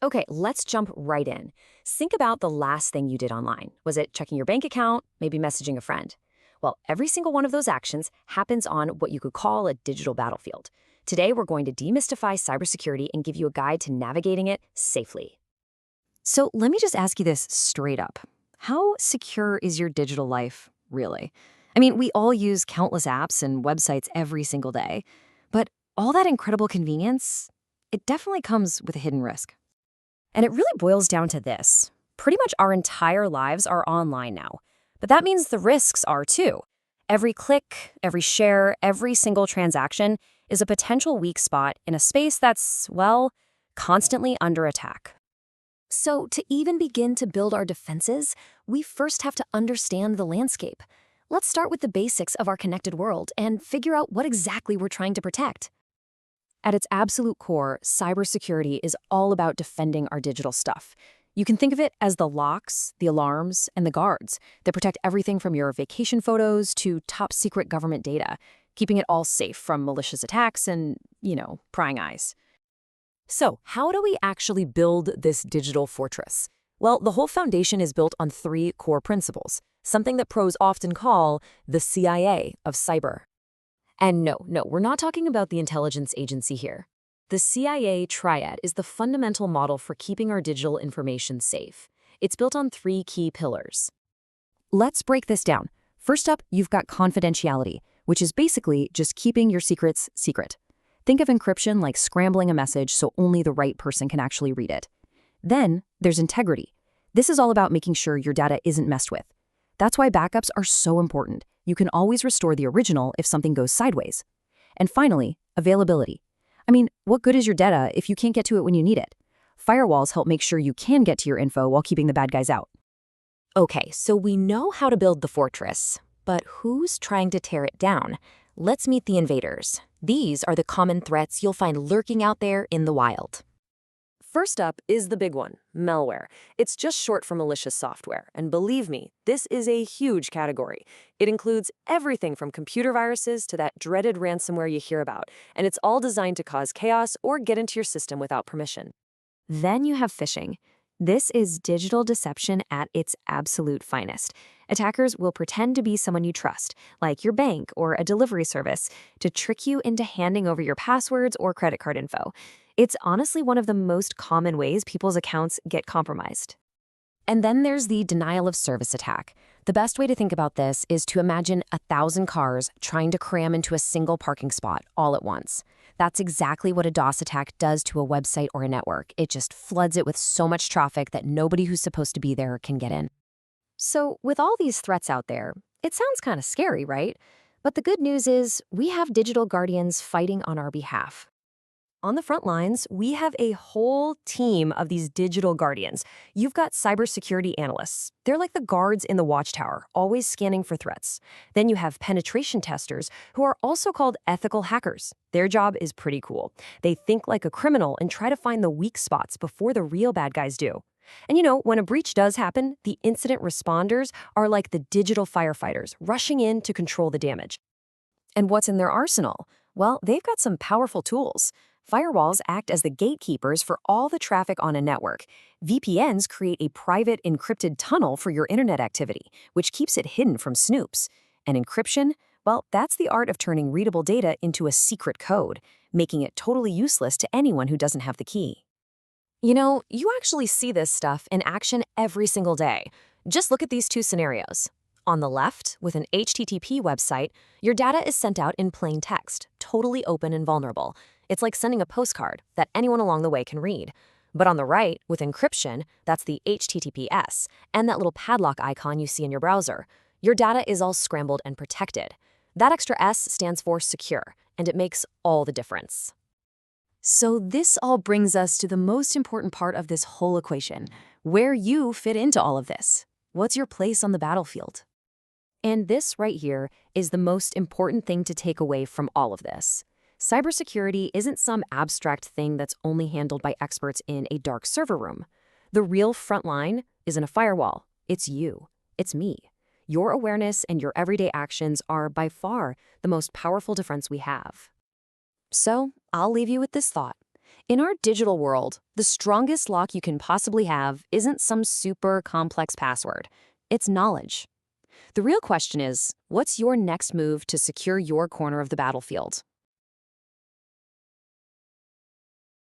Okay, let's jump right in. Think about the last thing you did online. Was it checking your bank account, maybe messaging a friend? Well, every single one of those actions happens on what you could call a digital battlefield. Today, we're going to demystify cybersecurity and give you a guide to navigating it safely. So let me just ask you this straight up. How secure is your digital life, really? I mean, we all use countless apps and websites every single day, but all that incredible convenience, it definitely comes with a hidden risk. And it really boils down to this. Pretty much our entire lives are online now. But that means the risks are too. Every click, every share, every single transaction is a potential weak spot in a space that's, well, constantly under attack. So, to even begin to build our defenses, we first have to understand the landscape. Let's start with the basics of our connected world and figure out what exactly we're trying to protect. At its absolute core, cybersecurity is all about defending our digital stuff. You can think of it as the locks, the alarms, and the guards that protect everything from your vacation photos to top secret government data, keeping it all safe from malicious attacks and, prying eyes. So, how do we actually build this digital fortress? Well, the whole foundation is built on three core principles, something that pros often call the CIA of cyber. And no, we're not talking about the intelligence agency here. The CIA triad is the fundamental model for keeping our digital information safe. It's built on three key pillars. Let's break this down. First up, you've got confidentiality, which is basically just keeping your secrets secret. Think of encryption like scrambling a message so only the right person can actually read it. Then there's integrity. This is all about making sure your data isn't messed with. That's why backups are so important. You can always restore the original if something goes sideways. And finally, availability. I mean, what good is your data if you can't get to it when you need it? Firewalls help make sure you can get to your info while keeping the bad guys out. Okay, so we know how to build the fortress, but who's trying to tear it down? Let's meet the invaders. These are the common threats you'll find lurking out there in the wild. First up is the big one, malware. It's just short for malicious software, and believe me, this is a huge category. It includes everything from computer viruses to that dreaded ransomware you hear about, and it's all designed to cause chaos or get into your system without permission. Then you have phishing. This is digital deception at its absolute finest. Attackers will pretend to be someone you trust, like your bank or a delivery service, to trick you into handing over your passwords or credit card info. It's honestly one of the most common ways people's accounts get compromised. And then there's the denial of service attack. The best way to think about this is to imagine 1,000 cars trying to cram into a single parking spot all at once. That's exactly what a DOS attack does to a website or a network. It just floods it with so much traffic that nobody who's supposed to be there can get in. So with all these threats out there, it sounds kind of scary, right? But the good news is we have digital guardians fighting on our behalf. On the front lines, we have a whole team of these digital guardians. You've got cybersecurity analysts. They're like the guards in the watchtower, always scanning for threats. Then you have penetration testers, who are also called ethical hackers. Their job is pretty cool. They think like a criminal and try to find the weak spots before the real bad guys do. And when a breach does happen, the incident responders are like the digital firefighters, rushing in to control the damage. And what's in their arsenal? Well, they've got some powerful tools. Firewalls act as the gatekeepers for all the traffic on a network. VPNs create a private encrypted tunnel for your internet activity, which keeps it hidden from snoops. And encryption? Well, that's the art of turning readable data into a secret code, making it totally useless to anyone who doesn't have the key. You actually see this stuff in action every single day. Just look at these two scenarios. On the left, with an HTTP website, your data is sent out in plain text, totally open and vulnerable. It's like sending a postcard that anyone along the way can read. But on the right, with encryption, that's the HTTPS, and that little padlock icon you see in your browser. Your data is all scrambled and protected. That extra S stands for secure, and it makes all the difference. So this all brings us to the most important part of this whole equation, where you fit into all of this. What's your place on the battlefield? And this right here is the most important thing to take away from all of this. Cybersecurity isn't some abstract thing that's only handled by experts in a dark server room. The real front line isn't a firewall. It's you. It's me. Your awareness and your everyday actions are by far the most powerful defense we have. So, I'll leave you with this thought. In our digital world, the strongest lock you can possibly have isn't some super complex password. It's knowledge. The real question is, what's your next move to secure your corner of the battlefield?